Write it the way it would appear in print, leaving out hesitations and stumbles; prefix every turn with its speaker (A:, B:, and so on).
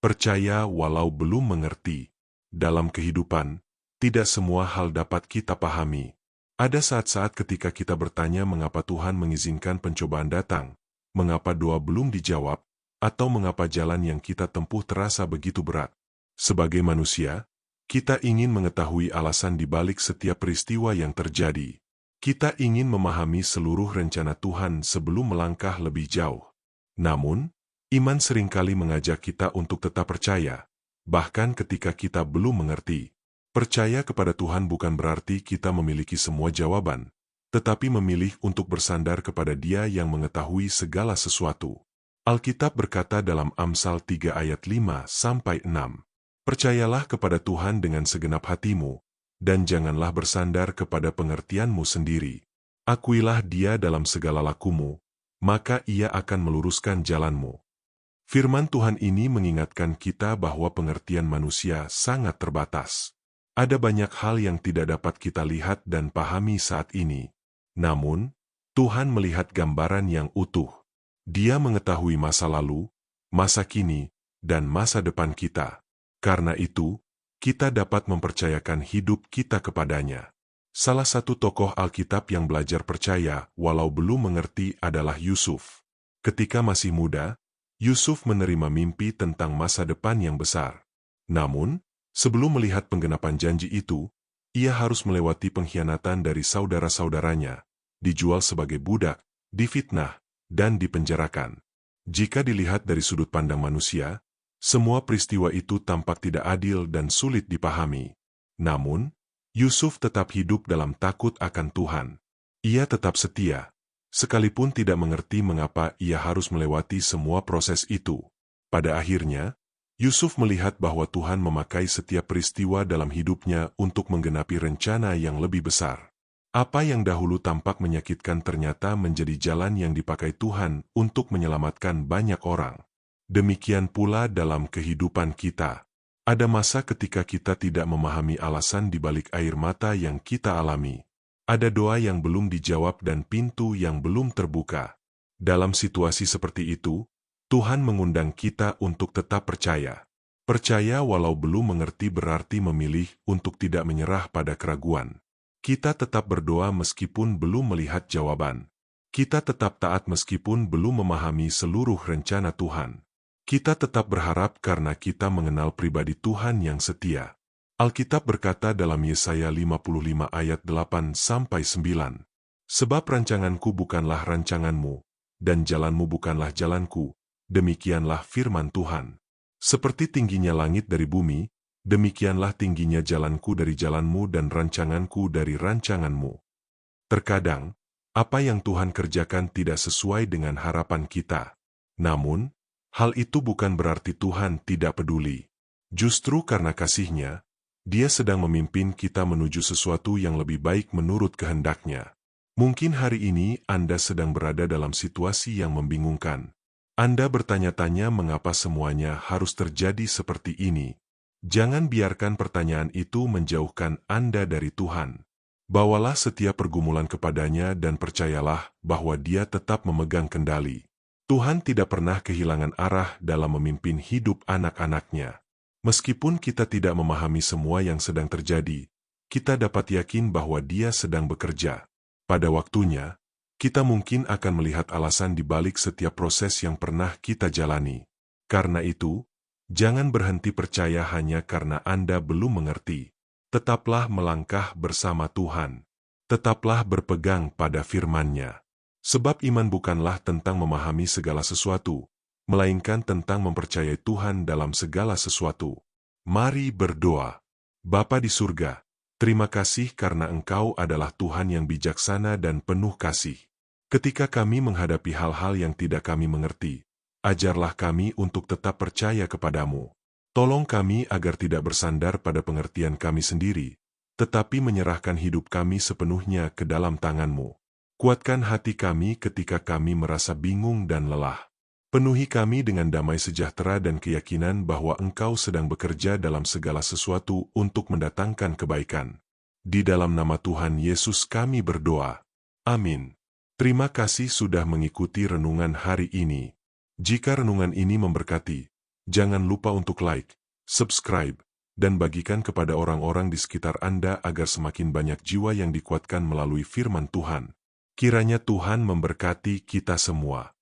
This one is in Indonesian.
A: Percaya walau belum mengerti. Dalam kehidupan, tidak semua hal dapat kita pahami. Ada saat-saat ketika kita bertanya mengapa Tuhan mengizinkan pencobaan datang, mengapa doa belum dijawab, atau mengapa jalan yang kita tempuh terasa begitu berat. Sebagai manusia, kita ingin mengetahui alasan di balik setiap peristiwa yang terjadi. Kita ingin memahami seluruh rencana Tuhan sebelum melangkah lebih jauh. Namun, iman seringkali mengajak kita untuk tetap percaya, bahkan ketika kita belum mengerti. Percaya kepada Tuhan bukan berarti kita memiliki semua jawaban, tetapi memilih untuk bersandar kepada Dia yang mengetahui segala sesuatu. Alkitab berkata dalam Amsal 3 ayat 5-6, "Percayalah kepada Tuhan dengan segenap hatimu, dan janganlah bersandar kepada pengertianmu sendiri. Akuilah Dia dalam segala lakumu, maka Ia akan meluruskan jalanmu." Firman Tuhan ini mengingatkan kita bahwa pengertian manusia sangat terbatas. Ada banyak hal yang tidak dapat kita lihat dan pahami saat ini. Namun, Tuhan melihat gambaran yang utuh. Dia mengetahui masa lalu, masa kini, dan masa depan kita. Karena itu, kita dapat mempercayakan hidup kita kepadanya. Salah satu tokoh Alkitab yang belajar percaya walau belum mengerti adalah Yusuf. Ketika masih muda, Yusuf menerima mimpi tentang masa depan yang besar. Namun, sebelum melihat penggenapan janji itu, ia harus melewati pengkhianatan dari saudara-saudaranya, dijual sebagai budak, difitnah, dan dipenjarakan. Jika dilihat dari sudut pandang manusia, semua peristiwa itu tampak tidak adil dan sulit dipahami. Namun, Yusuf tetap hidup dalam takut akan Tuhan. Ia tetap setia, sekalipun tidak mengerti mengapa ia harus melewati semua proses itu. Pada akhirnya, Yusuf melihat bahwa Tuhan memakai setiap peristiwa dalam hidupnya untuk menggenapi rencana yang lebih besar. Apa yang dahulu tampak menyakitkan ternyata menjadi jalan yang dipakai Tuhan untuk menyelamatkan banyak orang. Demikian pula dalam kehidupan kita. Ada masa ketika kita tidak memahami alasan di balik air mata yang kita alami. Ada doa yang belum dijawab dan pintu yang belum terbuka. Dalam situasi seperti itu, Tuhan mengundang kita untuk tetap percaya. Percaya walau belum mengerti berarti memilih untuk tidak menyerah pada keraguan. Kita tetap berdoa meskipun belum melihat jawaban. Kita tetap taat meskipun belum memahami seluruh rencana Tuhan. Kita tetap berharap karena kita mengenal pribadi Tuhan yang setia. Alkitab berkata dalam Yesaya 55 ayat 8-9, "Sebab rancanganku bukanlah rancanganmu, dan jalanmu bukanlah jalanku, demikianlah firman Tuhan. Seperti tingginya langit dari bumi, demikianlah tingginya jalanku dari jalanmu dan rancanganku dari rancanganmu." Terkadang, apa yang Tuhan kerjakan tidak sesuai dengan harapan kita. Namun, hal itu bukan berarti Tuhan tidak peduli. Justru karena kasih-Nya, Dia sedang memimpin kita menuju sesuatu yang lebih baik menurut kehendak-Nya. Mungkin hari ini Anda sedang berada dalam situasi yang membingungkan. Anda bertanya-tanya mengapa semuanya harus terjadi seperti ini. Jangan biarkan pertanyaan itu menjauhkan Anda dari Tuhan. Bawalah setiap pergumulan kepadanya dan percayalah bahwa Dia tetap memegang kendali. Tuhan tidak pernah kehilangan arah dalam memimpin hidup anak-anak-Nya. Meskipun kita tidak memahami semua yang sedang terjadi, kita dapat yakin bahwa Dia sedang bekerja. Pada waktunya, kita mungkin akan melihat alasan di balik setiap proses yang pernah kita jalani. Karena itu, jangan berhenti percaya hanya karena Anda belum mengerti. Tetaplah melangkah bersama Tuhan. Tetaplah berpegang pada firman-Nya. Sebab iman bukanlah tentang memahami segala sesuatu, melainkan tentang mempercayai Tuhan dalam segala sesuatu. Mari berdoa. Bapa di surga, terima kasih karena Engkau adalah Tuhan yang bijaksana dan penuh kasih. Ketika kami menghadapi hal-hal yang tidak kami mengerti, ajarlah kami untuk tetap percaya kepadamu. Tolong kami agar tidak bersandar pada pengertian kami sendiri, tetapi menyerahkan hidup kami sepenuhnya ke dalam tangan-Mu. Kuatkan hati kami ketika kami merasa bingung dan lelah. Penuhi kami dengan damai sejahtera dan keyakinan bahwa Engkau sedang bekerja dalam segala sesuatu untuk mendatangkan kebaikan. Di dalam nama Tuhan Yesus kami berdoa. Amin. Terima kasih sudah mengikuti renungan hari ini. Jika renungan ini memberkati, Jangan lupa untuk like, subscribe, dan bagikan kepada orang-orang di sekitar Anda agar semakin banyak jiwa yang dikuatkan melalui firman Tuhan. Kiranya Tuhan memberkati kita semua.